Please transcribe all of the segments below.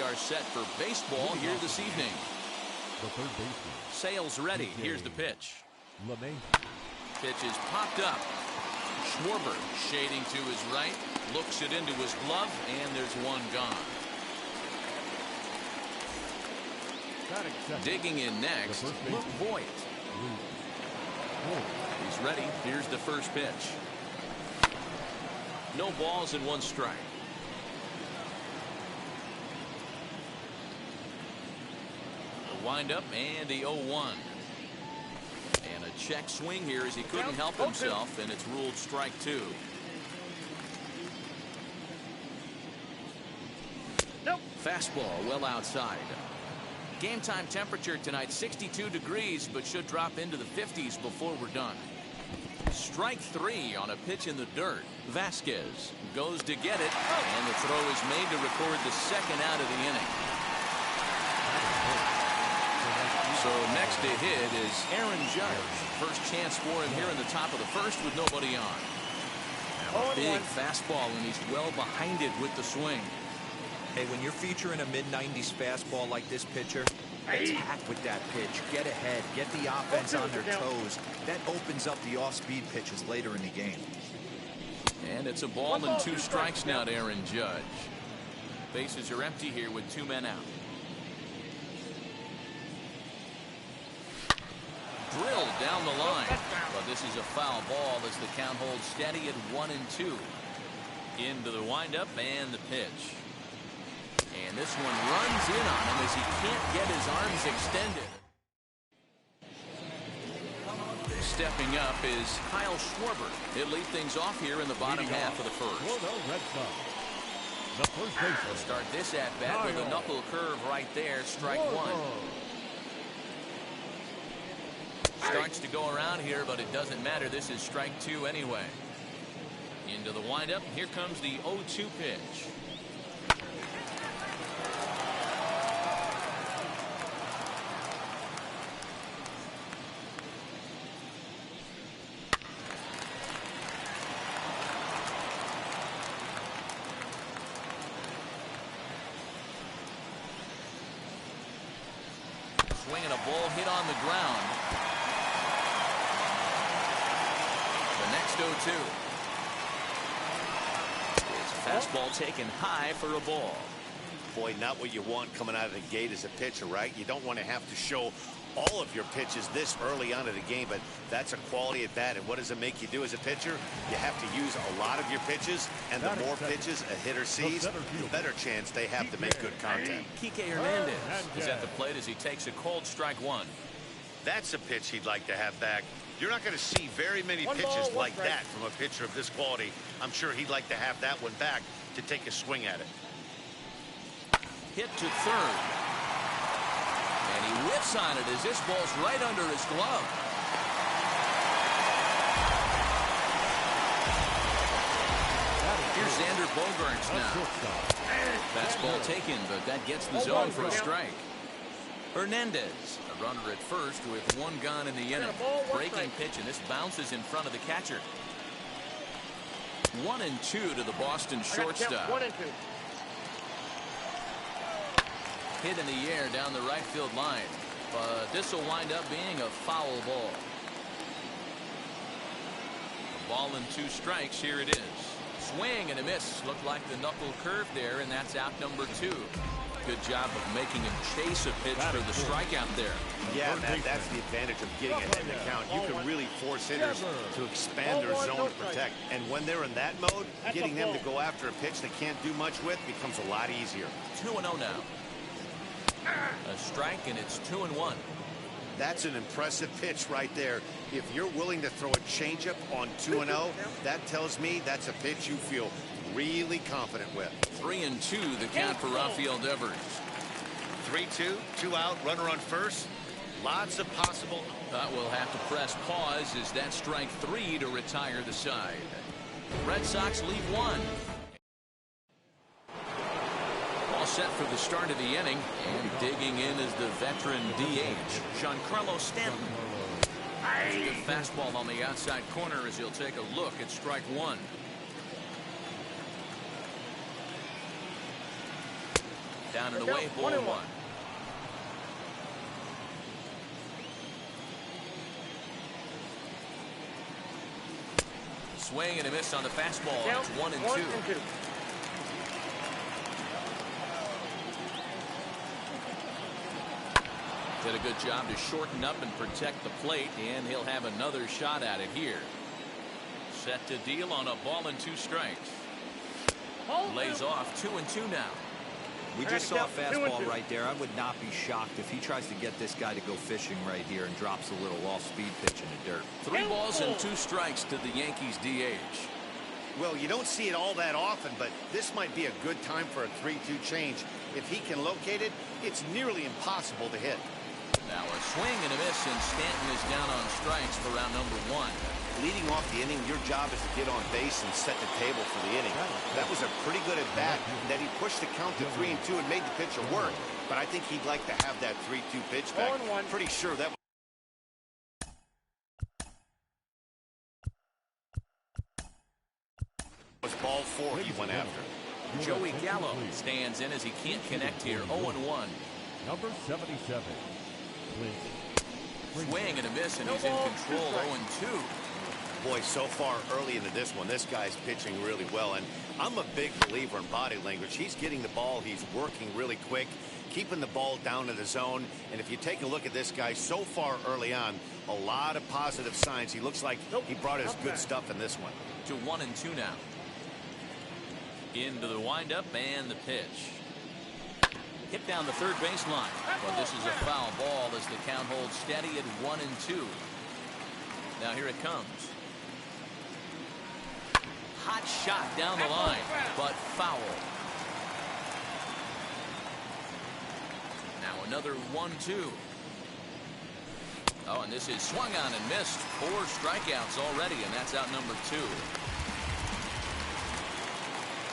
are set for baseball here this evening. The third baseman. Sales ready. Here's the pitch. lmannican. Pitch is popped up. Schwarber shading to his right, looks it into his glove, and there's one gone. Digging in next, Voigt. He's ready. Here's the first pitch. No balls and one strike. The windup and the 0-1. And a check swing here as he couldn't help himself, and it's ruled strike two. Nope. Fastball well outside. Game time temperature tonight 62 degrees, but should drop into the 50s before we're done. Strike three on a pitch in the dirt. Vasquez goes to get it, and the throw is made to record the second out of the inning. So next to hit is Aaron Judge. First chance for him here in the top of the first with nobody on. Now a big fastball, and he's well behind it with the swing. Hey, when you're featuring a mid-90s fastball like this pitcher, attack with that pitch. Get ahead. Get the offense on their toes. That opens up the off-speed pitches later in the game. And it's a ball and two strikes now to Aaron Judge. Bases are empty here with two men out. Drilled down the line, but this is a foul ball as the count holds steady at 1-2. Into the windup and the pitch. And this one runs in on him as he can't get his arms extended. Stepping up is Kyle Schwarber. He'll lead things off here in the bottom half of the first. He'll start this at bat with a knuckle curve right there, strike one. Starts to go around here, but it doesn't matter. This is strike two anyway. Into the windup. Here comes the 0-2 pitch. Swinging a ball hit on the ground. The next 0-2. It's a fastball taken high for a ball. Boy, not what you want coming out of the gate as a pitcher, right? You don't want to have to show all of your pitches this early on in the game, but that's a quality at bat. And what does it make you do as a pitcher? You have to use a lot of your pitches, and the more pitches a hitter sees, the better chance they have to make good contact. Kike Hernandez is at the plate as he takes a cold strike one. That's a pitch he'd like to have back. You're not going to see very many pitches like that from a pitcher of this quality. I'm sure he'd like to have that one back to take a swing at it. Hit to third. And he whips on it as this ball's right under his glove. Here's Xander Bogaerts now. Fastball taken, but that gets the zone for a strike. Hernandez, a runner at first with one gone in the inning. Breaking pitch, and this bounces in front of the catcher. 1-2 to the Boston shortstop. 1-2. Hit in the air down the right field line, but this will wind up being a foul ball. A ball and two strikes. Here it is. Swing and a miss. Looked like the knuckle curve there, and that's out number two. Good job of making him chase a pitch for the strikeout there. Yeah, Matt, that's the advantage of getting ahead in the count. You can really force hitters to expand their zone to protect. And when they're in that mode, getting them to go after a pitch they can't do much with becomes a lot easier. 2-0 now. A strike, and it's 2-1. That's an impressive pitch right there. If you're willing to throw a changeup on 2-0, that tells me that's a pitch you feel really confident with. 3-2 the count for Rafael Devers. 3-2, 2 out, runner on first. Lots of possible. We'll have to press pause as that strike three to retire the side. Red Sox lead one. All set for the start of the inning, and digging in is the veteran DH, Giancarlo Stanton. Good fastball on the outside corner as he'll take a look at strike one. Down and away, ball 1. Swing and a miss on the fastball. It's 1-2. Did a good job to shorten up and protect the plate, and he'll have another shot at it here. Set to deal on a ball and 2 strikes. Lays off 2-2 now. We just saw a fastball right there. I would not be shocked if he tries to get this guy to go fishing right here and drops a little off-speed pitch in the dirt. 3 balls and 2 strikes to the Yankees DH. Well, you don't see it all that often, but this might be a good time for a 3-2 change. If he can locate it, it's nearly impossible to hit. Now a swing and a miss, and Stanton is down on strikes for round number 1. Leading off the inning, your job is to get on base and set the table for the inning. That was a pretty good at bat, that he pushed the count to 3-2 and made the pitcher work. But I think he'd like to have that 3-2 pitch back. Pretty sure that was ball 4 he went after. Joey Gallo stands in as he can't connect here. 0-1. Number 77. Swing and a miss, and he's in control. 0-2. Boy, so far early into this one, this guy's pitching really well. And I'm a big believer in body language. He's getting the ball. He's working really quick, keeping the ball down in the zone. And if you take a look at this guy so far early on, a lot of positive signs. He looks like he brought his good stuff in this one. To 1-2 now. Into the windup and the pitch. Hit down the third baseline, but this is a foul ball as the count holds steady at 1-2. Now here it comes. Hot shot down the line, but foul. Now another 1-2. Oh, and this is swung on and missed. 4 strikeouts already, and that's out number 2.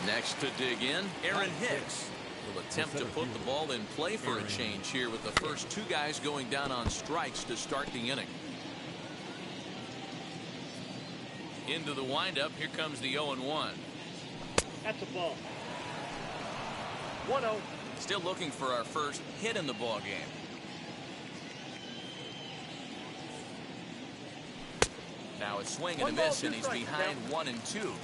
Next to dig in, Aaron Hicks will attempt to put the ball in play for a change here with the first 2 guys going down on strikes to start the inning. Into the windup, here comes the 0-1. That's a ball. 1-0. Still looking for our first hit in the ball game. Now a swing and a miss, and he's behind 1-2.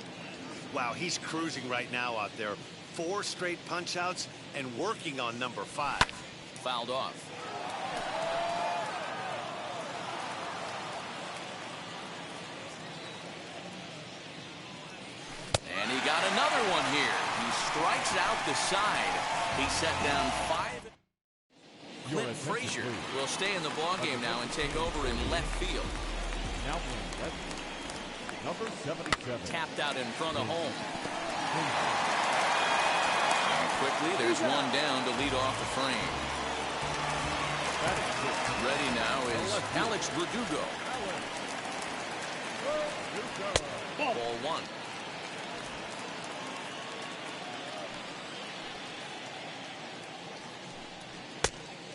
Wow, he's cruising right now out there. 4 straight punch outs and working on number 5. Fouled off. And he got another one here. He strikes out the side. He set down 5. Clint Frazier will stay in the ballgame now and take over in left field. Now left. Number 77. Tapped out in front of home. And quickly, there's one down to lead off the frame. Ready now is Alex Verdugo. Ball 1.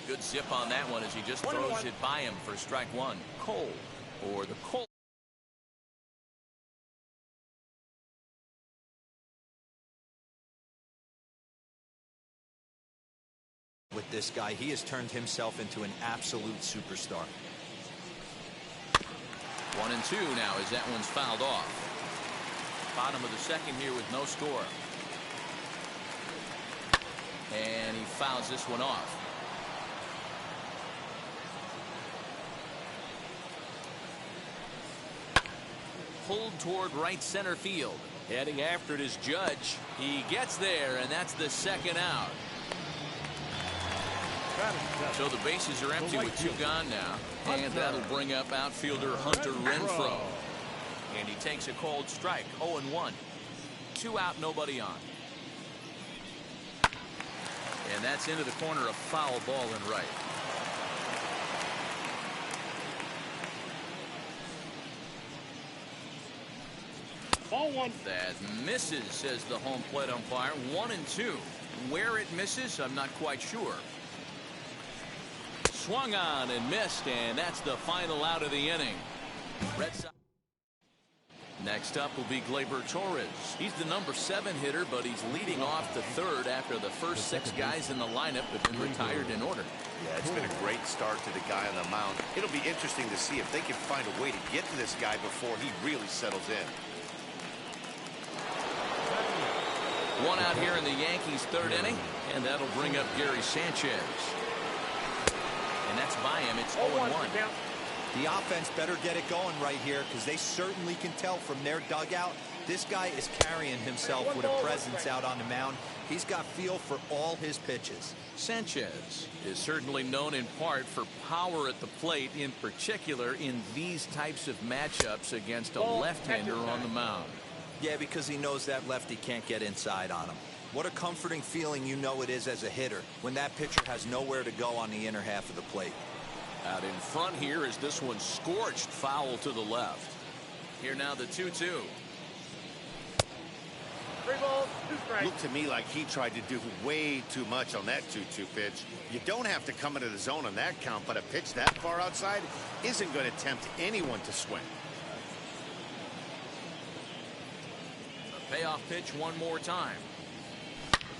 Good zip on that one as he just throws it by him for strike 1. Cole, or the Cole. With this guy, he has turned himself into an absolute superstar. 1-2 now as that one's fouled off. Bottom of the second here with no score. And he fouls this one off. Pulled toward right center field. Heading after it is Judge. He gets there, and that's the second out. So the bases are empty with 2 gone now. And that'll bring up outfielder Hunter Renfroe. And he takes a cold strike. 0-1. 2 out, nobody on. And that's into the corner, a foul ball in right. Ball 1. That misses, says the home plate umpire. 1-2. Where it misses, I'm not quite sure. Swung on and missed, and that's the final out of the inning. Red Sox. Next up will be Gleyber Torres. He's the number 7 hitter, but he's leading off the third after the first 6 guys in the lineup have been retired in order. Yeah, it's been a great start to the guy on the mound. It'll be interesting to see if they can find a way to get to this guy before he really settles in. One out here in the Yankees' third inning, and that'll bring up Gary Sanchez. And that's by him. It's 0-1. The offense better get it going right here, because they certainly can tell from their dugout this guy is carrying himself with a presence out on the mound. He's got feel for all his pitches. Sanchez is certainly known in part for power at the plate, in particular in these types of matchups against a left-hander on the mound. Yeah, because he knows that lefty can't get inside on him. What a comforting feeling you know it is as a hitter when that pitcher has nowhere to go on the inner half of the plate. Out in front here is this one scorched foul to the left. Here now the 2-2. 3 balls, 2 strikes. Looked to me like he tried to do way too much on that 2-2 pitch. You don't have to come into the zone on that count, but a pitch that far outside isn't going to tempt anyone to swing. A payoff pitch one more time.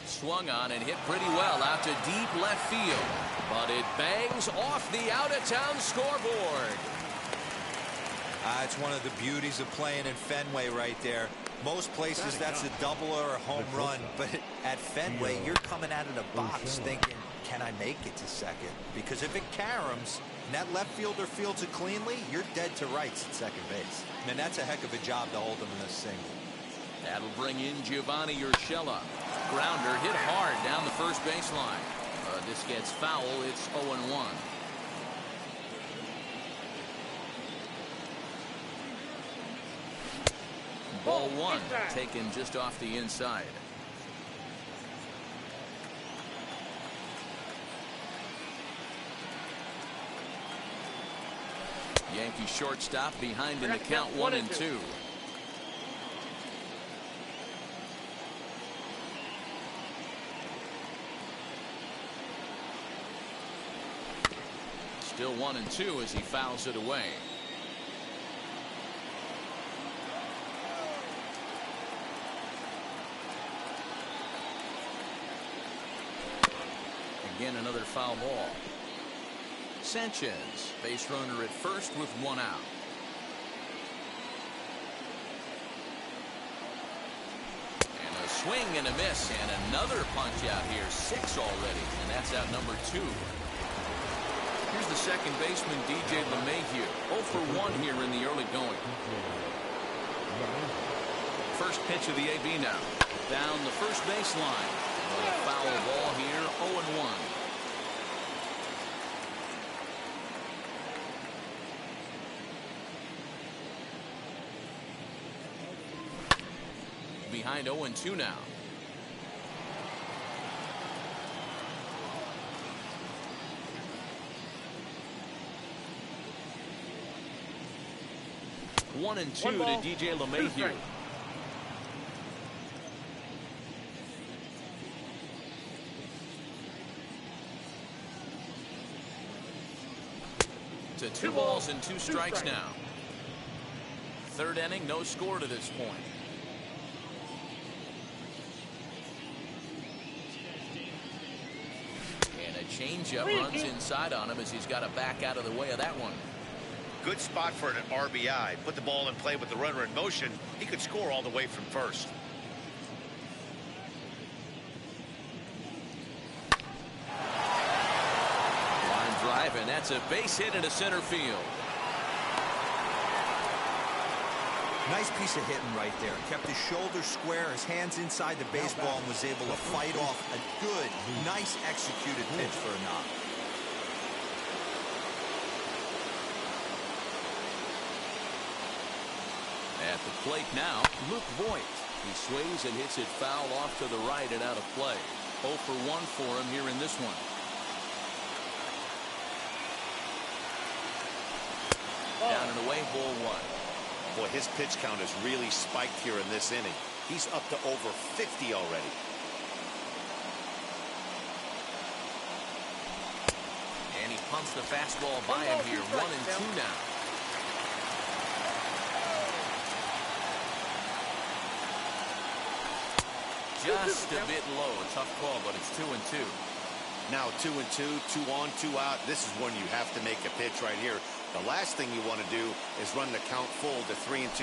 Swung on and hit pretty well out to deep left field, but it bangs off the out-of-town scoreboard. It's one of the beauties of playing in Fenway right there. Most places that's a double or a home run, but at Fenway you're coming out of the box thinking, can I make it to second? Because if it caroms and that left fielder fields it cleanly, you're dead to rights at second base. And that's a heck of a job to hold him in this single. That'll bring in Giovanni Urshela. Grounder hit hard down the first baseline. This gets foul. It's 0-1. Ball 1 taken just off the inside. Yankee shortstop behind in the count 1-2. Still 1-2 as he fouls it away. Again, another foul ball. Sanchez, base runner at first with 1 out. And a swing and a miss, and another punch out here. 6 already, and that's out number 2. Here's the second baseman, DJ LeMahieu. 0 for 1 here in the early going. First pitch of the AB now. Down the first baseline. But a foul ball here, 0-1. Behind 0-2 now. One and 2 to DJ LeMahieu. To 2 balls and 2 strikes now. Third inning, no score to this point. And a changeup runs inside on him as he's got to back out of the way of that one. Good spot for an RBI. Put the ball in play with the runner in motion. He could score all the way from first. Line drive, and that's a base hit into center field. Nice piece of hitting right there. Kept his shoulders square, his hands inside the baseball, and was able to fight off a good, nice executed pitch for a knock. At the plate now, Luke Voigt. He sways and hits it foul off to the right and out of play. 0 for 1 for him here in this one. Down and away, ball 1. Boy, his pitch count has really spiked here in this inning. He's up to over 50 already. And he pumps the fastball by him here. 1-2 now. just a bit low. A tough call, but it's 2-2. Now 2-2, 2 on, 2 out. This is when you have to make a pitch right here. The last thing you want to do is run the count full to 3-2.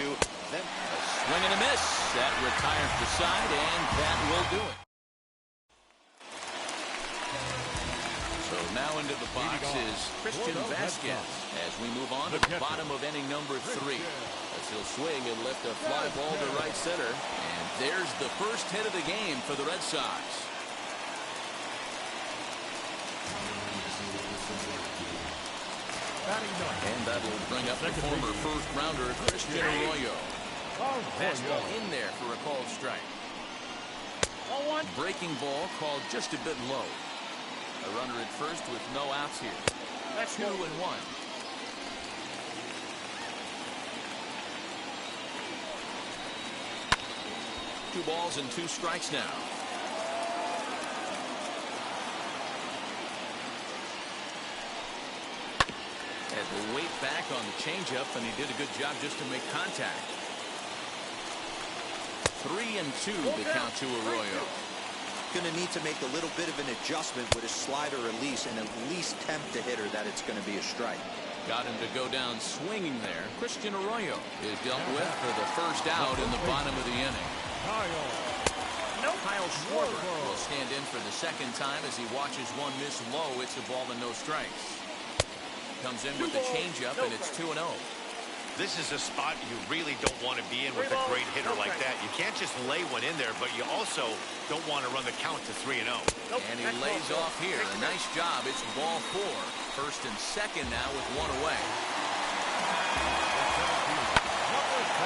Then a swing and a miss. That retires the side, and that will do it. So now into the box is Christian Vasquez as we move on to the bottom of inning number 3. As he'll swing and lift a fly ball to right center. And there's the first hit of the game for the Red Sox. And that'll bring up the former first-rounder Christian Arroyo. Fastball in there for a called strike. Breaking ball called just a bit low. A runner at first with no outs here. 2-1. 2 balls and 2 strikes now. Had the weight back on the changeup, and he did a good job just to make contact. 3-2 the count to Arroyo. Going to need to make a little bit of an adjustment with his slider release and at least tempt the hitter that it's going to be a strike. Got him to go down swinging there. Christian Arroyo is dealt with for the first out in the bottom of the inning. Kyle Schwarber will stand in for the second time as he watches one miss low. It's a ball and no strikes. Comes in with the changeup, and it's 2-0. this is a spot you really don't want to be in with a great hitter like that. You can't just lay one in there, but you also don't want to run the count to 3-0. And he lays off here. A nice job. It's ball 4. First and second now with one away.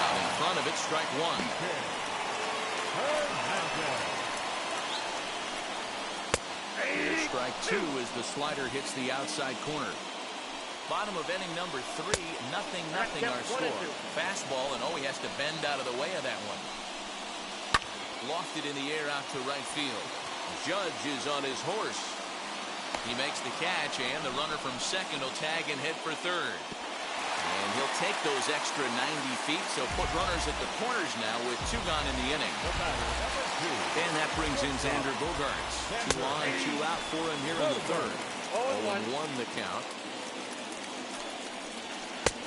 Out in front of it, strike one. Here's strike two as the slider hits the outside corner. Bottom of inning number 3, nothing our score. Fastball, and he has to bend out of the way of that one. Lofted in the air out to right field. Judge is on his horse. He makes the catch, and the runner from second will tag and head for third. And he'll take those extra 90 feet, so put runners at the corners now with 2 gone in the inning. And that brings in Xander Bogaerts. 2 on, 2 out for him here in the third. 0-1 the count.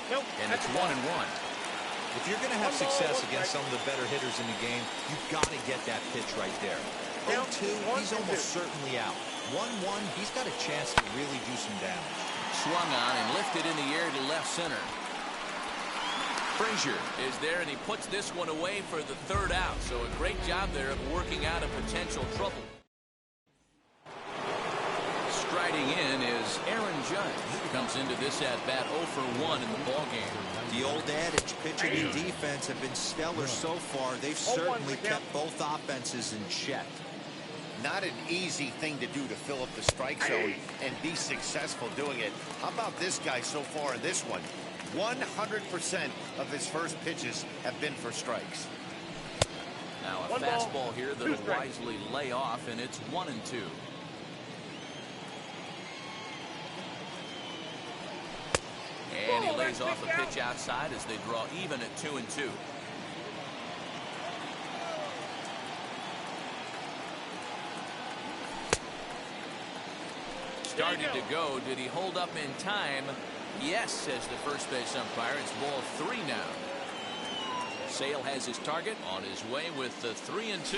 And it's 1-1. If you're going to have success against some of the better hitters in the game, you've got to get that pitch right there. 0-2, he's almost certainly out. 1-1, he's got a chance to really do some damage. Swung on and lifted in the air to left center. Frazier is there, and he puts this one away for the third out. So a great job there of working out a potential trouble. Striding in is Aaron Judge. Comes into this at-bat 0 for 1 in the ballgame. The old adage, pitching and defense have been stellar so far. They've certainly kept both offenses in check. Not an easy thing to do to fill up the strike zone and be successful doing it. How about this guy so far in this one? 100% of his first pitches have been for strikes. Now a fastball here that'll wisely lay off, and it's 1-2. And he lays off a pitch outside as they draw even at 2-2. Started to go. Did he hold up in time? Yes, says the first base umpire. It's ball 3 now. Sale has his target on his way with the 3-2.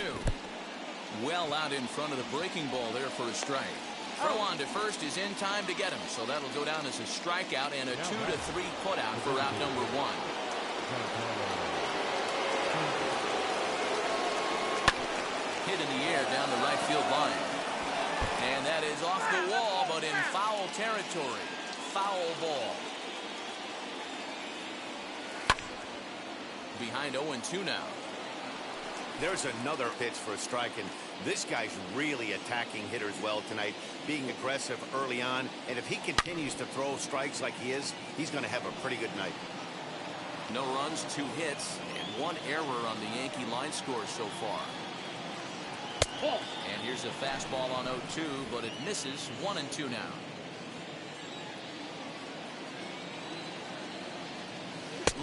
Well out in front of the breaking ball there for a strike. Throw on to first is in time to get him, so that'll go down as a strikeout and a 2-3 putout for out number 1. Hit in the air down the right field line. And that is off the wall, but in foul territory. Foul ball. Behind 0-2 now. There's another pitch for a strike, and this guy's really attacking hitters well tonight, being aggressive early on, and if he continues to throw strikes like he is, he's going to have a pretty good night. No runs, 2 hits, and 1 error on the Yankee line score so far. And here's a fastball on 0-2, but it misses. 1-2 now.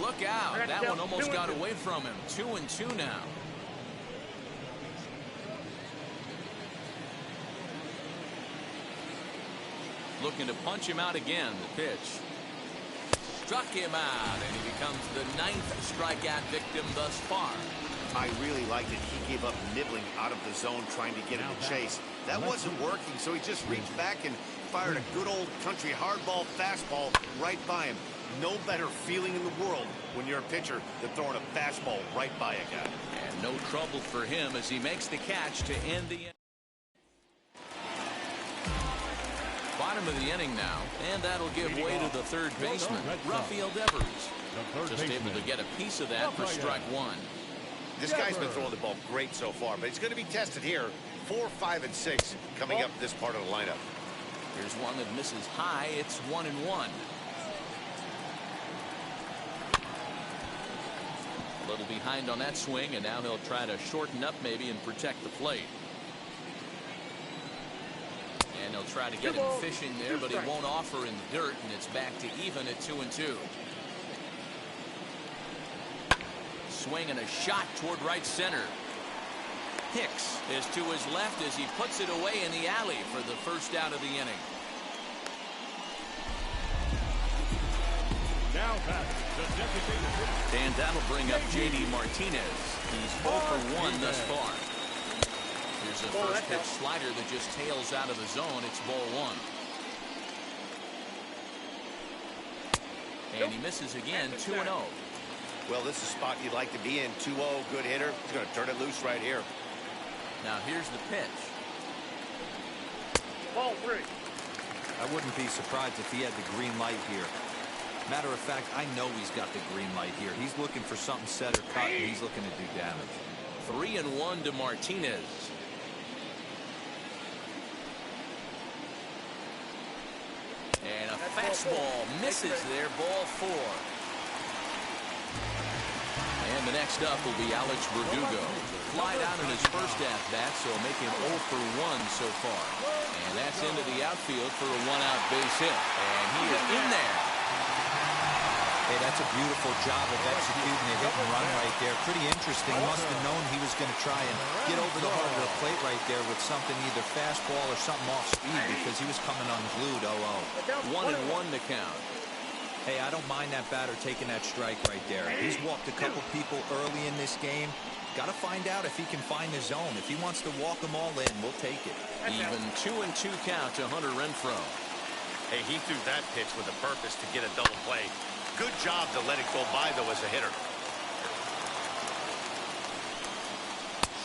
Look out. That one almost got away from him. 2-2 now. Looking to punch him out again. The pitch. Struck him out, and he becomes the 9th strikeout victim thus far. I really liked it. He gave up nibbling out of the zone trying to get him to chase. That wasn't working, so he just reached back and fired a good old country hardball fastball right by him. No better feeling in the world when you're a pitcher than throwing a fastball right by a guy. And no trouble for him as he makes the catch to end the inning. Bottom of the inning now, and that'll give way to the third baseman, Rafael Devers. Just able to get a piece of that for strike one. This guy's been throwing the ball great so far, but he's going to be tested here. 4, 5, and 6 coming up this part of the lineup. Here's one that misses high. It's 1-1. A little behind on that swing, and now he'll try to shorten up maybe and protect the plate. And he'll try to get him fishing there, but he won't offer in the dirt, and it's back to even at 2-2. Swing and a shot toward right center. Hicks is to his left as he puts it away in the alley for the first out of the inning. Now back to designated hitter. And that'll bring up J.D. Martinez. He's 0 for 1 thus far. Here's a first pitch slider that just tails out of the zone. It's ball 1. And he misses again, 2-0. Well, this is a spot you'd like to be in. 2-0, good hitter. He's going to turn it loose right here. Now here's the pitch. Ball 3. I wouldn't be surprised if he had the green light here. Matter of fact, I know he's got the green light here. He's looking for something set or cut, and he's looking to do damage. 3-1 to Martinez. And a fastball misses there, ball 4. And the next up will be Alex Verdugo. Flied out in his first at-bat, so make him 0 for 1 so far. And that's into the outfield for a 1-out base hit. And he is in there. Hey, that's a beautiful job of executing a hit and run right there. Pretty interesting. Must have known he was going to try and get over the heart of the plate right there with something, either fastball or something off speed, because he was coming unglued. 0-0. 1-1 to count. Hey, I don't mind that batter taking that strike right there. He's walked a couple people early in this game. Got to find out if he can find the zone. If he wants to walk them all in, we'll take it. Even 2-2 count to Hunter Renfroe. Hey, he threw that pitch with a purpose to get a double play. Good job to let it go by, though, as a hitter.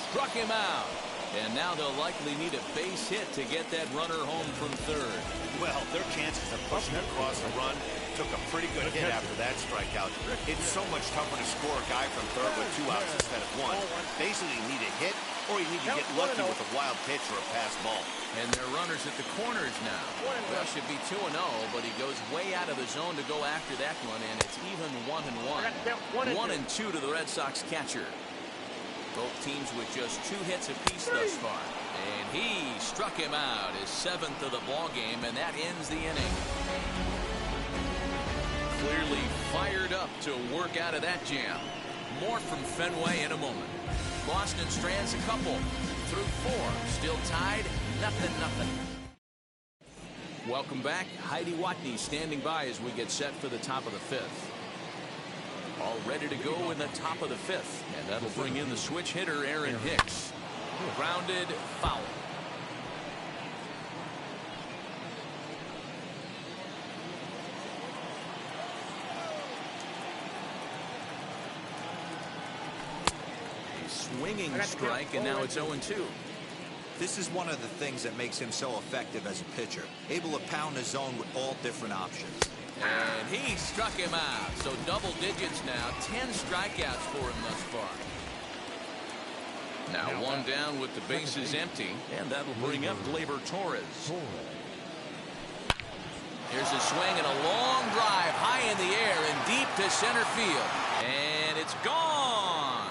Struck him out. And now they'll likely need a base hit to get that runner home from third. Well, their chances of pushing across the run took a pretty good hit after that strikeout. It's so much tougher to score a guy from third with 2 outs instead of 1. Basically, you need a hit, or you need to get lucky with a wild pitch or a pass ball. And they're runners at the corners now. Well, should be 2-0, but he goes way out of the zone to go after that one, and it's even 1-1. 1-2 to the Red Sox catcher. Both teams with just 2 hits apiece thus far. And he struck him out, his 7th of the ball game, and that ends the inning. Clearly fired up to work out of that jam. More from Fenway in a moment. Boston strands a couple through 4. Still tied, 0-0. Welcome back. Heidi Watney standing by as we get set for the top of the 5th. All ready to go in the top of the 5th. And that'll bring in the switch hitter, Aaron Hicks. Grounded, foul. A swinging strike, and now it's 0-2. This is one of the things that makes him so effective as a pitcher. Able to pound the zone with all different options. And he struck him out. So double digits now. 10 strikeouts for him thus far. Now 1 down with the bases empty. And that'll bring up Gleyber Torres. Here's a swing and a long drive high in the air and deep to center field. And it's gone.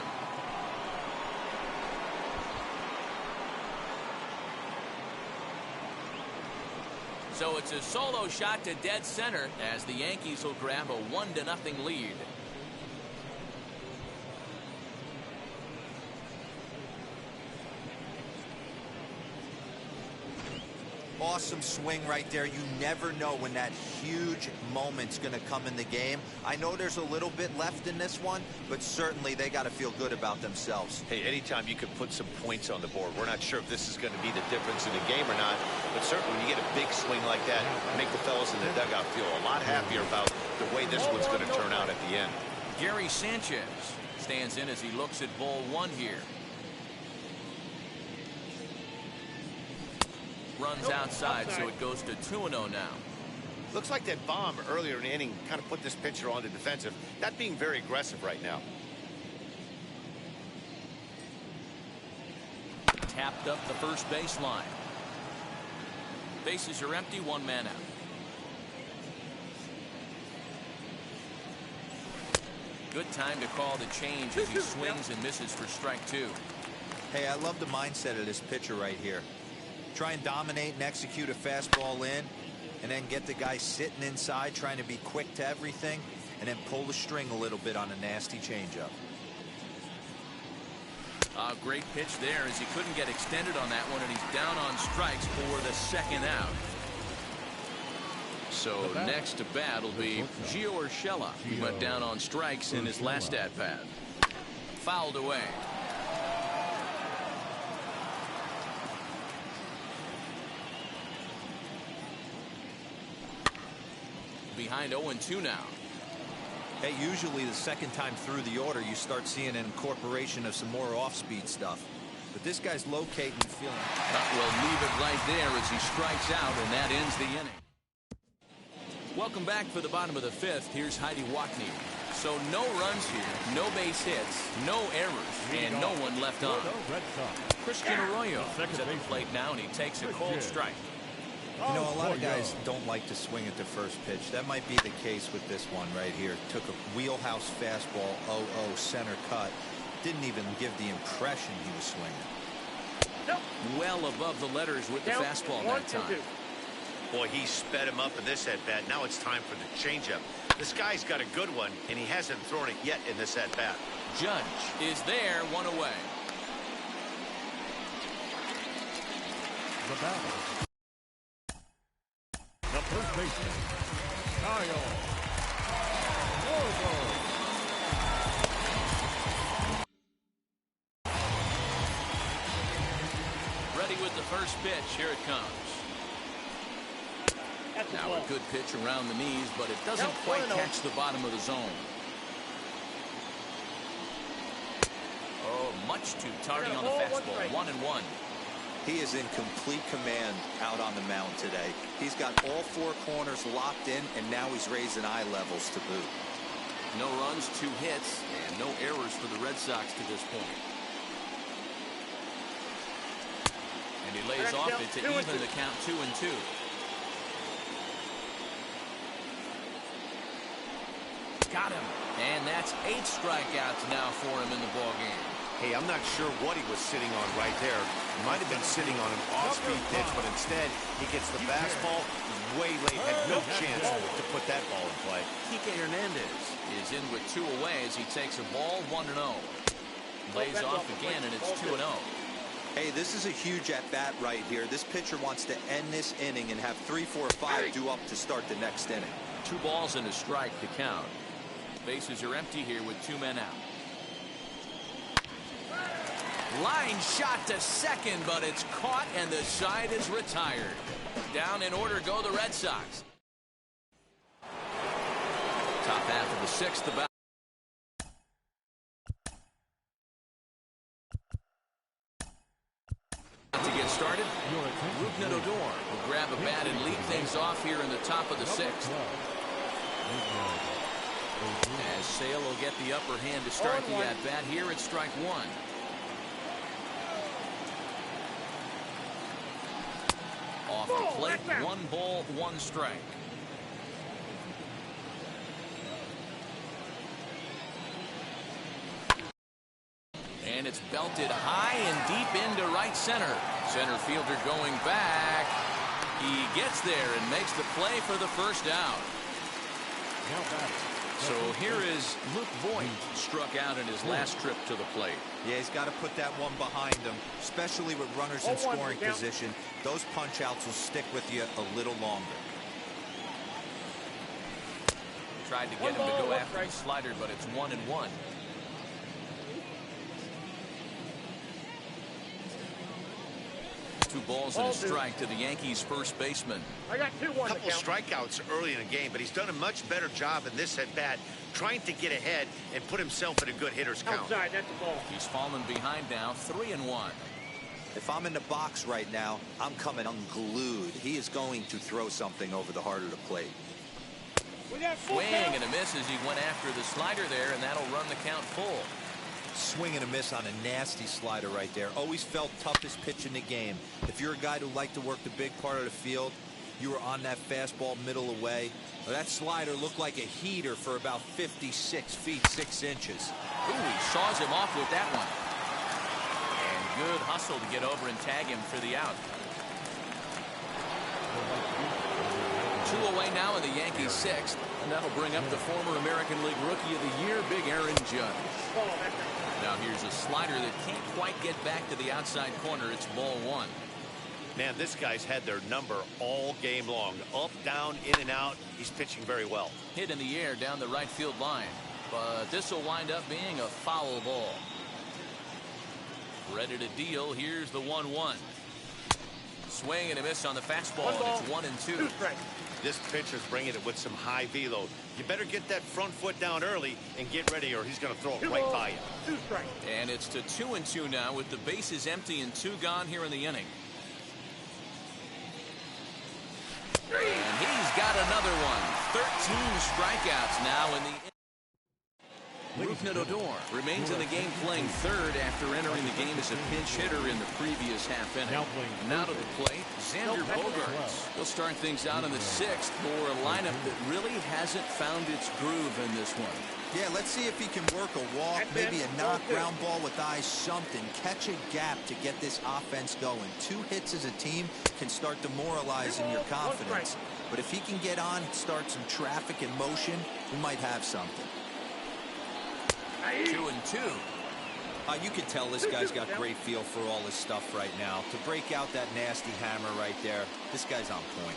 So it's a solo shot to dead center as the Yankees will grab a 1-0 lead. awesome swing right there. You never know when that huge moment's going to come in the game. I know there's a little bit left in this one, but certainly they got to feel good about themselves. Hey, anytime you can put some points on the board, we're not sure if this is going to be the difference in the game or not, but certainly when you get a big swing like that, make the fellas in the dugout feel a lot happier about the way this one's going to turn out at the end. Gary Sanchez stands in as he looks at ball one here. Runs outside, so it goes to 2-0 now. Looks like that bomb earlier in the inning kind of put this pitcher on the defensive, not being very aggressive right now. Tapped up the first baseline. Bases are empty, one man out. Good time to call the change as he swings and misses for strike two. Hey, I love the mindset of this pitcher right here. Try and dominate and execute a fastball in, and then get the guy sitting inside trying to be quick to everything, and then pull the string a little bit on a nasty changeup. A great pitch there as he couldn't get extended on that one, and he's down on strikes for the second out. So next to bat will be Gio Urshela. He went down on strikes in his last at-bat. Fouled away. Behind 0-2 now. Hey, usually the second time through the order you start seeing an incorporation of some more off-speed stuff. But this guy's locating and feeling. We'll leave it right there as he strikes out, and that ends the inning. Welcome back for the bottom of the fifth. Here's Heidi Wackney. So no runs here, no base hits, no errors, and no one left on. Christian Arroyo is at the plate now, and he takes a cold strike. You know, a lot of guys don't like to swing at the first pitch. That might be the case with this one right here. Took a wheelhouse fastball, 0-0 center cut. Didn't even give the impression he was swinging. Well above the letters with the fastball that time. Boy, he sped him up in this at-bat. Now it's time for the changeup. This guy's got a good one, and he hasn't thrown it yet in this at-bat. Judge is there, one away. The batter, the first baseman, Kyle Morgan. Ready with the first pitch. Here it comes. Now a good pitch around the knees, but it doesn't quite catch the bottom of the zone. Oh, much too tardy on the fastball. 1-1. He is in complete command out on the mound today. He's got all four corners locked in, and now he's raising eye levels to boot. No runs, 2 hits, and no errors for the Red Sox to this point. And he lays off it to even the count 2-2. Got him. And that's 8 strikeouts now for him in the ballgame. Hey, I'm not sure what he was sitting on right there. He might have been sitting on an off-speed pitch, but instead he gets the fastball way late, had no chance to put that ball in play. Kike Hernandez is in with 2 away as he takes a ball 1-0. Lays off again, and it's 2-0. Hey, this is a huge at-bat right here. This pitcher wants to end this inning and have 3, 4, 5 due up to start the next inning. 2 balls and a strike to count. Bases are empty here with 2 men out. Line shot to second, but it's caught and the side is retired. Down in order go the Red Sox. Top half of the 6th about. To get started, Rougned Odor will grab a bat and lead things off here in the top of the 6th. As Sale will get the upper hand to start the at-bat here at strike 1. Off the plate, 1 ball, 1 strike. And it's belted high and deep into right center. Center fielder going back. He gets there and makes the play for the first out. Now batting, So here is Luke Voigt, struck out in his last trip to the plate. Yeah, he's got to put that one behind him, especially with runners in scoring position. Those punch-outs will stick with you a little longer. Tried to get him to go after the slider, but it's 1-1. Two balls and a strike to the Yankees' first baseman. I got 2-1. A couple strikeouts early in the game, but he's done a much better job in this at-bat trying to get ahead and put himself in a good hitter's count. Outside, that's the ball. He's fallen behind now, 3-1. If I'm in the box right now, I'm coming unglued. He is going to throw something over the heart of the plate. Swing and a miss as he went after the slider there, and that'll run the count full. Swing and a miss on a nasty slider right there. Always felt toughest pitch in the game. If you're a guy who liked to work the big part of the field, you were on that fastball middle away. Well, that slider looked like a heater for about 56 feet 6 inches. Ooh, he saws him off with that one. And good hustle to get over and tag him for the out. 2 away now in the Yankees' 6th, and that'll bring up the former American League Rookie of the Year, Big Aaron Judge. Now here's a slider that can't quite get back to the outside corner. It's ball 1. Man, this guy's had their number all game long. Up, down, in and out. He's pitching very well. Hit in the air down the right field line, but this will wind up being a foul ball. Ready to deal. Here's the 1-1. Swing and a miss on the fastball, and it's 1-2. This pitcher's bringing it with some high velo. You better get that front foot down early and get ready, or he's going to throw it right by you. And it's to 2-2 now with the bases empty and 2 gone here in the inning. And he's got another one. 13 strikeouts now in the inning. Rougned Odor remains in the game, playing third after entering the game as a pinch hitter in the previous half inning. Now to the plate, Xander Bogaerts. He'll start things out in the 6th for a lineup that really hasn't found its groove in this one. Yeah, let's see if he can work a walk, maybe a knock, ground ball with eyes, something. Catch a gap to get this offense going. 2 hits as a team can start demoralizing your confidence. But if he can get on, start some traffic in motion, we might have something. 2-2. You can tell this guy's got great feel for all this stuff right now. To break out that nasty hammer right there, this guy's on point.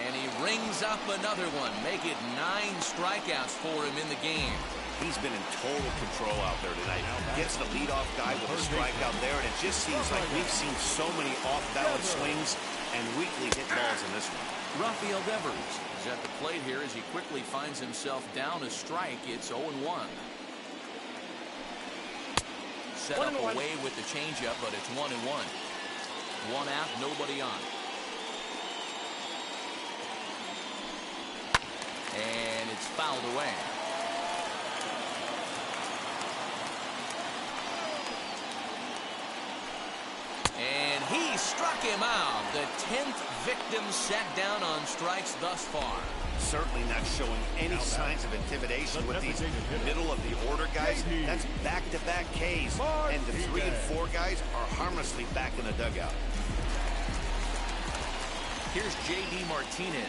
And he rings up another one. Make it 9 strikeouts for him in the game. He's been in total control out there tonight. Gets the leadoff guy with a strikeout there, and it just seems like we've seen so many off-balance swings and weakly hit balls in this one. Rafael Devers is at the plate here as he quickly finds himself down a strike. It's 0-1. Set up away with the changeup, but it's 1-1. 1 out, nobody on. And it's fouled away. And he struck him out. The 10th victim set down on strikes thus far. Certainly not showing any signs of intimidation with these middle of the order guys. That's back-to-back Ks, and the 3 and 4 guys are harmlessly back in the dugout. Here's J.D. Martinez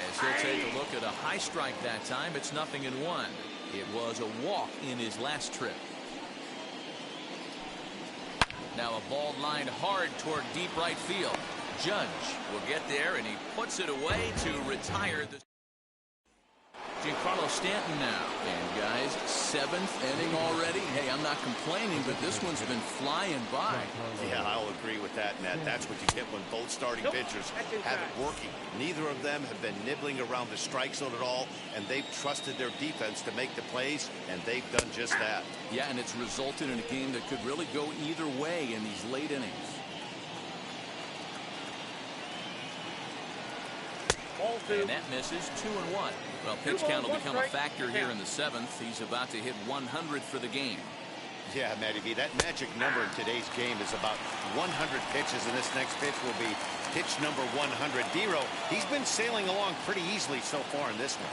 as he'll take a look at a high strike that time. It's 0-1. It was a walk in his last trip. Now a ball lined hard toward deep right field. Judge will get there, and he puts it away to retire the. Giancarlo Stanton now. And guys, 7th inning already. Hey, I'm not complaining, but this one's been flying by. Yeah, I'll agree with that, Nat. That's what you get when both starting pitchers have it working. Neither of them have been nibbling around the strike zone at all, and they've trusted their defense to make the plays, and they've done just that. Yeah, and it's resulted in a game that could really go either way in these late innings. And that misses. 2-1. Well, pitch count will become a factor here in the 7th. He's about to hit 100 for the game. Yeah, Matty V, that magic number in today's game is about 100 pitches, and this next pitch will be pitch number 100. Dero, he's been sailing along pretty easily so far in this one.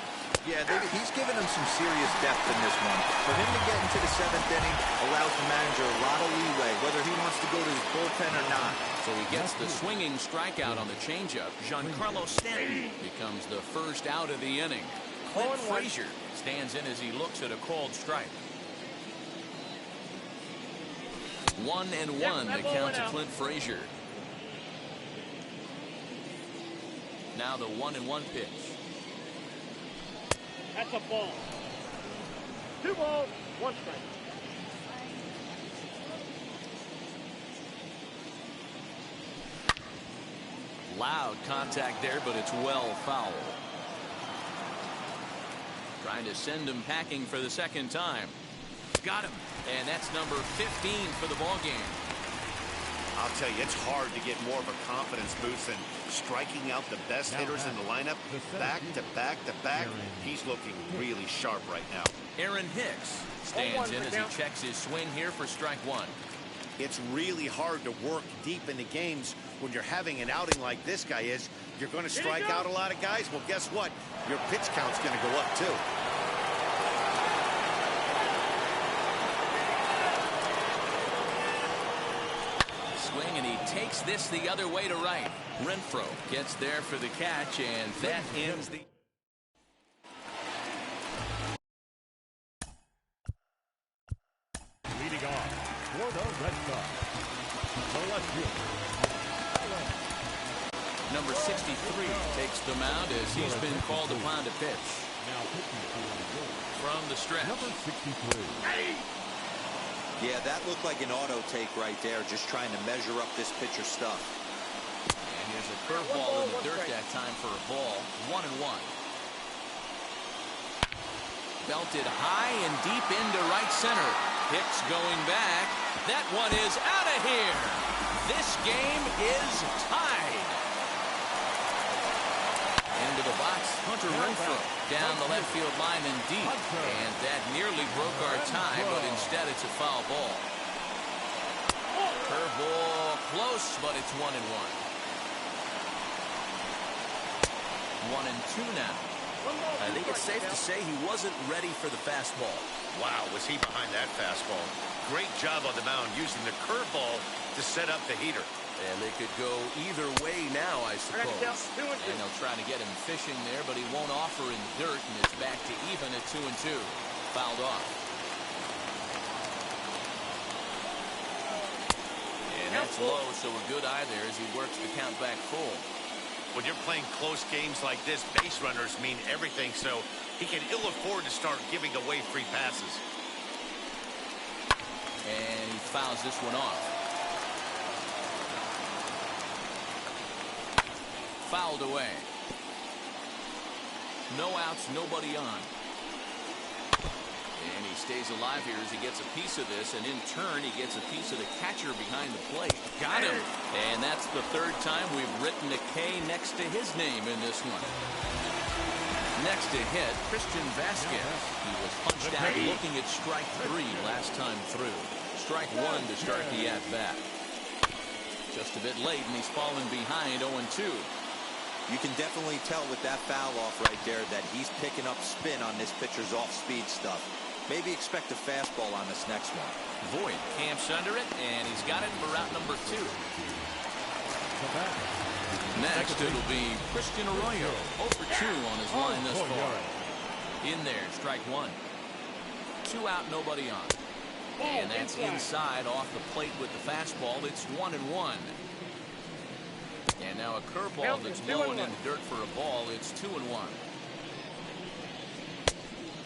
Yeah, he's given him some serious depth in this one. For him to get into the 7th inning allows the manager a lot of leeway, whether he wants to go to his bullpen or not. So he gets the swinging strikeout on the changeup. Giancarlo Stanton becomes the first out of the inning. Clint Frazier stands in as he looks at a called strike. 1-1 the count to Clint Frazier. Now the 1-1 pitch. That's a ball. 2 balls, 1 strike. Loud contact there, but it's well foul. Trying to send him packing for the second time. Got him. And that's number 15 for the ball game. I'll tell you, it's hard to get more of a confidence boost than striking out the best hitters in the lineup. Back to back to back. He's looking really sharp right now. Aaron Hicks stands in as he checks his swing here for strike 1. It's really hard to work deep into games when you're having an outing like this guy is. You're going to strike out a lot of guys. Well, guess what? Your pitch count's going to go up, too. Swing, and he takes this the other way to right. Renfroe gets there for the catch, and that ends the... Leading off for the Red Sox, the left fielder, Number 63 takes the mound as he's been called upon to pitch. now pitching for From the stretch. number 63. Yeah, that looked like an auto take right there, just trying to measure up this pitcher's stuff. And here's a curveball in the dirt that time for a ball. 1-1. Belted high and deep into right center. Hicks going back. That one is out of here. This game is tied. Into the box, Hunter Renfroe down the left field line and deep. And that nearly broke our tie, but instead it's a foul ball. Curveball close, but it's 1-1. 1-2 now. I think it's safe to say he wasn't ready for the fastball. Wow, was he behind that fastball. Great job on the mound using the curveball to set up the heater. And they could go either way now, I suppose. And they'll try to get him fishing there, but he won't offer in the dirt, and it's back to even at 2-2. Fouled off. And that's low, so a good eye there as he works the count back full. When you're playing close games like this, base runners mean everything, so he can ill afford to start giving away free passes. And he fouls this one off. Fouled away. No outs, nobody on. And he stays alive here as he gets a piece of this, and in turn he gets a piece of the catcher behind the plate. Got him. And that's the third time we've written a K next to his name in this one. Next to hit, Christian Vasquez. He was punched out looking at strike 3 last time through. Strike 1 to start the at-bat. Just a bit late, and he's fallen behind 0-2. You can definitely tell with that foul off right there that he's picking up spin on this pitcher's off-speed stuff. Maybe expect a fastball on this next one. Voit camps under it, and he's got it for route number 2. Next, it'll be Christian Arroyo. 0 for 2 on his line thus far. In there, strike 1. 2 out, nobody on. And that's inside off the plate with the fastball. It's 1-1. And now a curveball that's low and in the dirt for a ball. It's 2-1.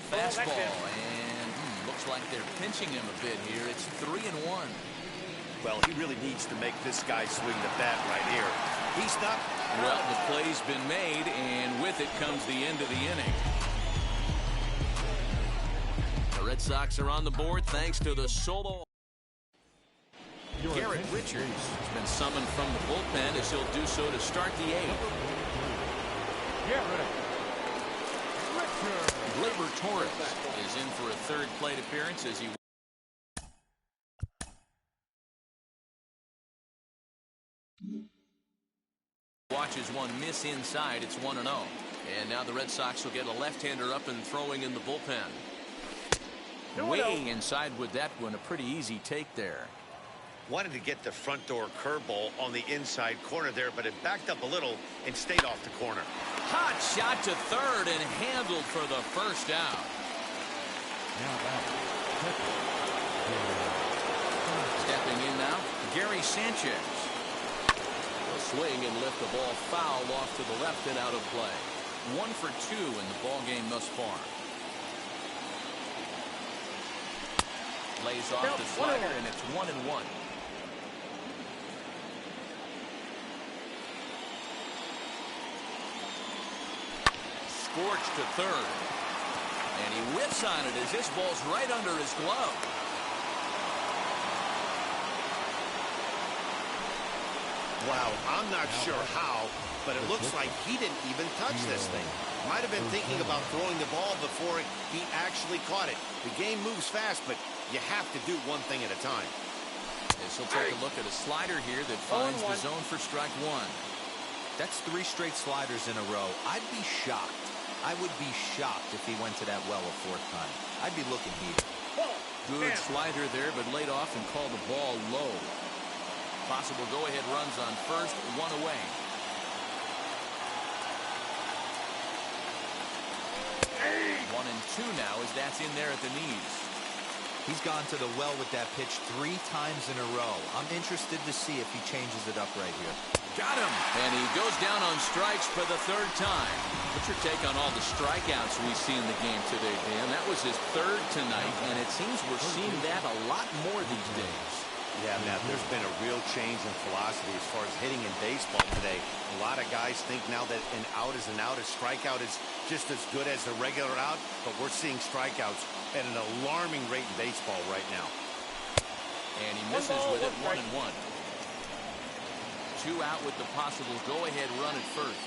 Fastball, and looks like they're pinching him a bit here. It's 3-1. Well, he really needs to make this guy swing the bat right here. He's not... Well, the play's been made, and with it comes the end of the inning. The Red Sox are on the board thanks to the solo. Garrett Richards has been summoned from the bullpen as he'll do so to start the 8th. Gleyber Torres is in for a third plate appearance as he watches one miss inside. It's 1-0. And now the Red Sox will get a left-hander up and throwing in the bullpen. Way inside with that one. A pretty easy take there. Wanted to get the front door curveball on the inside corner there, but it backed up a little and stayed off the corner. Hot shot to third and handled for the first out. Now back. Stepping in now, Gary Sanchez. A swing and lift the ball foul off to the left and out of play. 1 for 2 in the ball game thus far. Lays off the slider and it's 1-1. Scorched to third. And he whips on it as this ball's right under his glove. Wow, I'm not sure how, but it looks like he didn't even touch this thing. Might have been thinking about throwing the ball before he actually caught it. The game moves fast, but you have to do one thing at a time. This will take a look at a slider here that finds the zone for strike 1. That's 3 straight sliders in a row. I'd be shocked. I would be shocked if he went to that well a 4th time. I'd be looking heated. Good slider there, but laid off and called the ball low. Possible go-ahead runs on first, 1 away. Hey. 1-2 now as that's in there at the knees. He's gone to the well with that pitch 3 times in a row. I'm interested to see if he changes it up right here. Got him! And he goes down on strikes for the 3rd time. What's your take on all the strikeouts we see in the game today, Dan? That was his 3rd tonight, and it seems we're seeing that a lot more these days. Yeah, Matt, there's been a real change in philosophy as far as hitting in baseball today. A lot of guys think now that an out is an out, a strikeout is just as good as a regular out, but we're seeing strikeouts at an alarming rate in baseball right now. And he misses with it, 1-1. 2 out with the possible go-ahead run at first.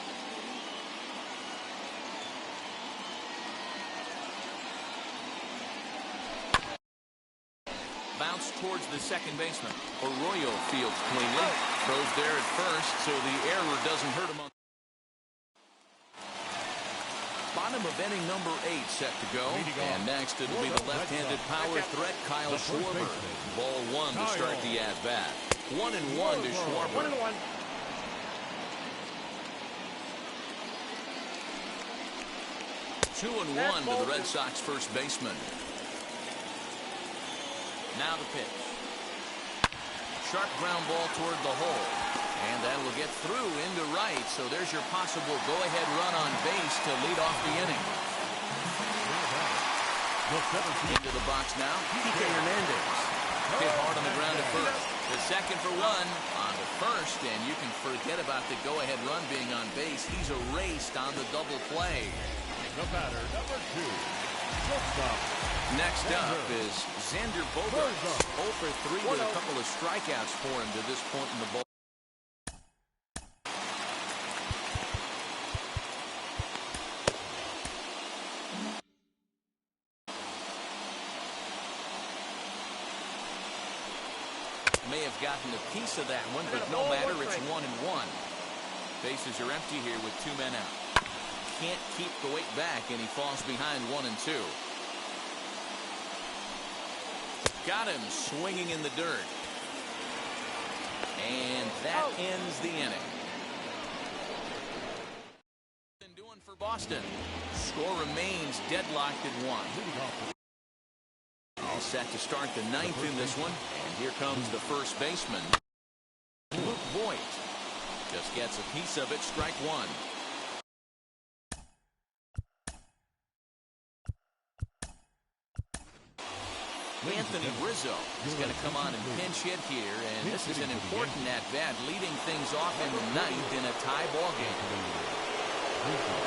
Bounce towards the second baseman. Arroyo fields cleanly. Throws there at first, so the error doesn't hurt him on. Bottom of inning number 8 set to go. And next it'll be the left-handed power threat, Kyle Schwarber. Ball 1 to start the at-bat. 1-1 to Schwarber. 1-1. 2-1 to the Red Sox first baseman. Now the pitch. Sharp ground ball toward the hole. And that will get through into right. So there's your possible go-ahead run on base to lead off the inning. Into the box now, Kike Hernandez. Hit hard on the ground at first. The second for 1 on the first, and you can forget about the go-ahead run being on base. He's erased on the double play. The batter, number 2. Shortstop. Next up is Xander Bogaerts. 0 for 3 with a couple of strikeouts for him to this point in the ball. May have gotten a piece of that one, but no matter, it's 1-1. Bases are empty here with 2 men out. Can't keep the weight back, and he falls behind 1-2. Got him swinging in the dirt. And that ends the inning. Doing for Boston. Score remains deadlocked at 1. All set to start the 9th in this one. And here comes the first baseman, Luke Voigt. Just gets a piece of it, strike 1. Anthony Rizzo is going to come on and pinch hit here, and this is an important at-bat, leading things off in the 9th in a tie ball game.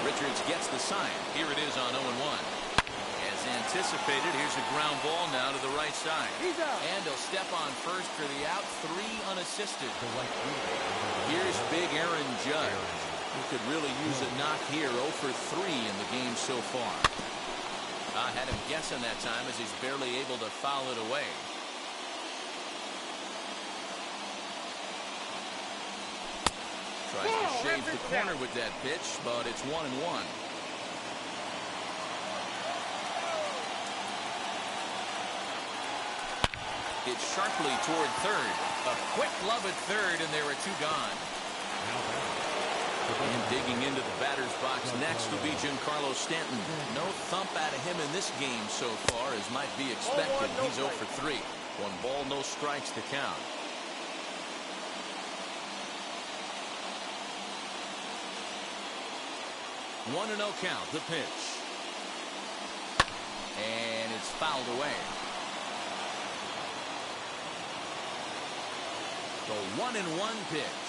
Richards gets the sign. Here it is on 0-1. As anticipated, here's a ground ball now to the right side. And he'll step on first for the out, 3 unassisted. Here's big Aaron Judge, who could really use a knock here. 0 for 3 in the game so far. I had him guessing that time as he's barely able to foul it away. Tries to shave the corner with that pitch, but it's 1-1. Hit sharply toward third. A quick glove at third, and there are two gone. And digging into the batter's box next will be Giancarlo Stanton. No thump out of him in this game so far, as might be expected. He's 0 for 3. 1 ball, no strikes to count. 1-0 count, the pitch. And it's fouled away. The 1-1 pitch.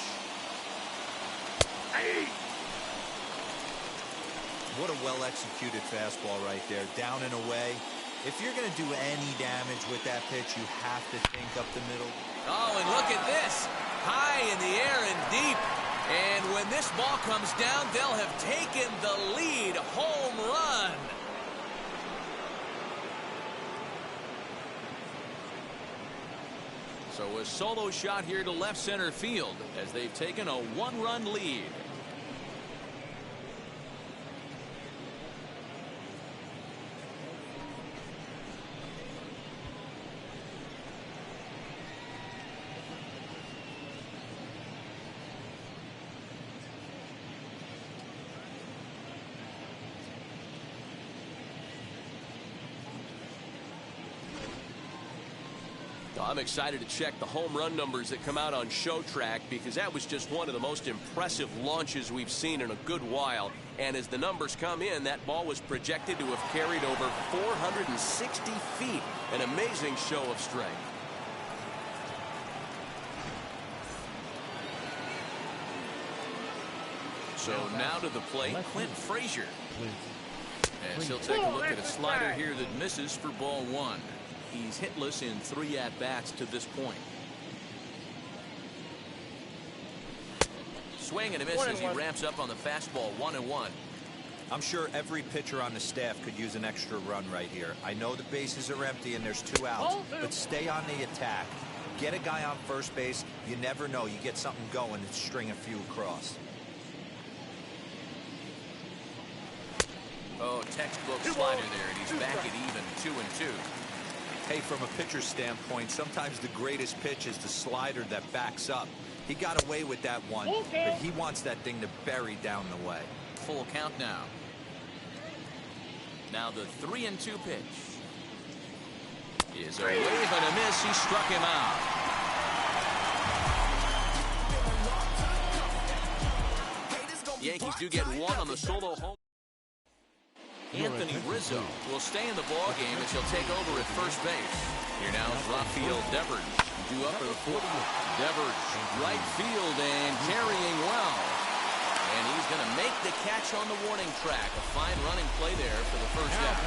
Hey. What a well-executed fastball right there, down and away. If you're going to do any damage with that pitch, you have to think up the middle. Oh, and look at this. High in the air and deep. And when this ball comes down, they'll have taken the lead. Home run. So a solo shot here to left center field as they've taken a 1-run lead. I'm excited to check the home run numbers that come out on Show Track, because that was just one of the most impressive launches we've seen in a good while. And as the numbers come in, that ball was projected to have carried over 460 feet. An amazing show of strength. So now to the plate, Clint Frazier. As he'll take a look at a slider here that misses for ball 1. He's hitless in 3 at-bats to this point. Swing and a miss as he ramps up on the fastball. 1-1. I'm sure every pitcher on the staff could use an extra run right here. I know the bases are empty and there's 2 outs, but stay on the attack. Get a guy on first base. You never know. You get something going and string a few across. Oh, textbook slider there, and he's back at even 2-2. Hey, from a pitcher's standpoint, sometimes the greatest pitch is the slider that backs up. He got away with that one, but he wants that thing to bury down the way. Full count now. Now the 3-2 pitch is a wave and a miss. He struck him out. Yankees do get 1 on the solo home. Anthony Rizzo will stay in the ballgame as he'll take over at first base. Here now is Rafael Devers, due up for the 40th. Devers, right field and carrying well. And he's going to make the catch on the warning track. A fine running play there for the first out.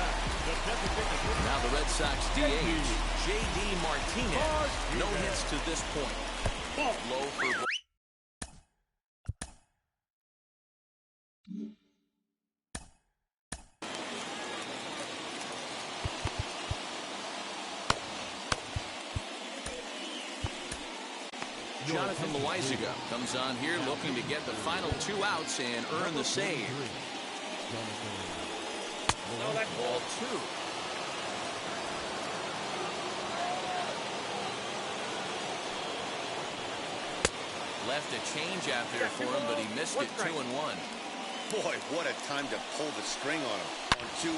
Now the Red Sox DH, J.D. Martinez. No hits to this point. Low for ball. Jonathan Loaizaga comes on here looking to get the final 2 outs and earn the save. Ball 2. Left a change out there for him, but he missed it. 2-1. Boy, what a time to pull the string on him. On 2-0,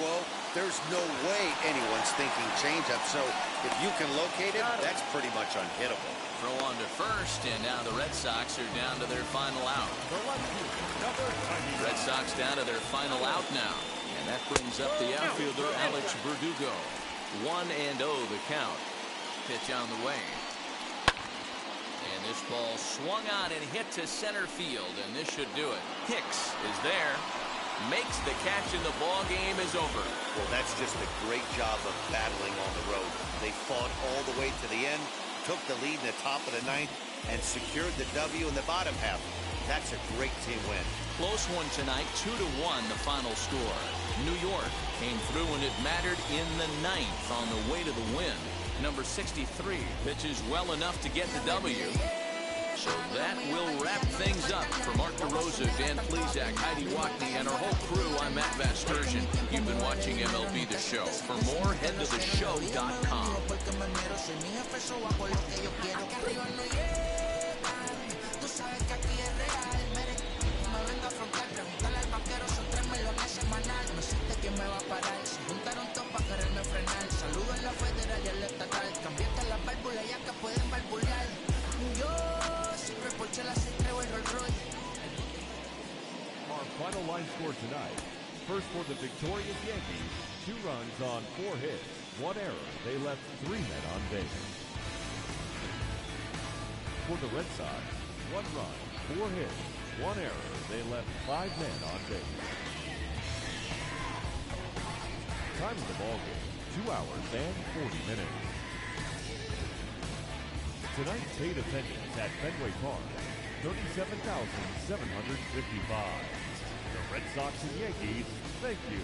there's no way anyone's thinking changeup. So if you can locate it, that's pretty much unhittable. Throw on to first, and now the Red Sox are down to their final out. Red Sox down to their final out now. And that brings up the outfielder, Alex Verdugo. 1-0 the count. Pitch on the way. And this ball swung on and hit to center field, and this should do it. Hicks is there. Makes the catch, and the ball game is over. Well, that's just a great job of battling on the road. They fought all the way to the end, took the lead in the top of the 9th, and secured the W in the bottom half. That's a great team win. Close one tonight, 2-1 the final score. New York came through when it mattered in the 9th on the way to the win. Number 63 pitches well enough to get the W. So that will wrap things up. For Mark DeRosa, Dan Plezak, Heidi Watney, and our whole crew, I'm Matt Vasgersian. You've been watching MLB The Show. For more, head to theshow.com. Our final line score tonight. First for the victorious Yankees, 2 runs on 4 hits, 1 error. They left 3 men on base. For the Red Sox, 1 run, 4 hits, 1 error. They left 5 men on base. Time of the ballgame, 2 hours and 40 minutes. Tonight's paid attendance at Fenway Park, 37,755. The Red Sox and Yankees, thank you.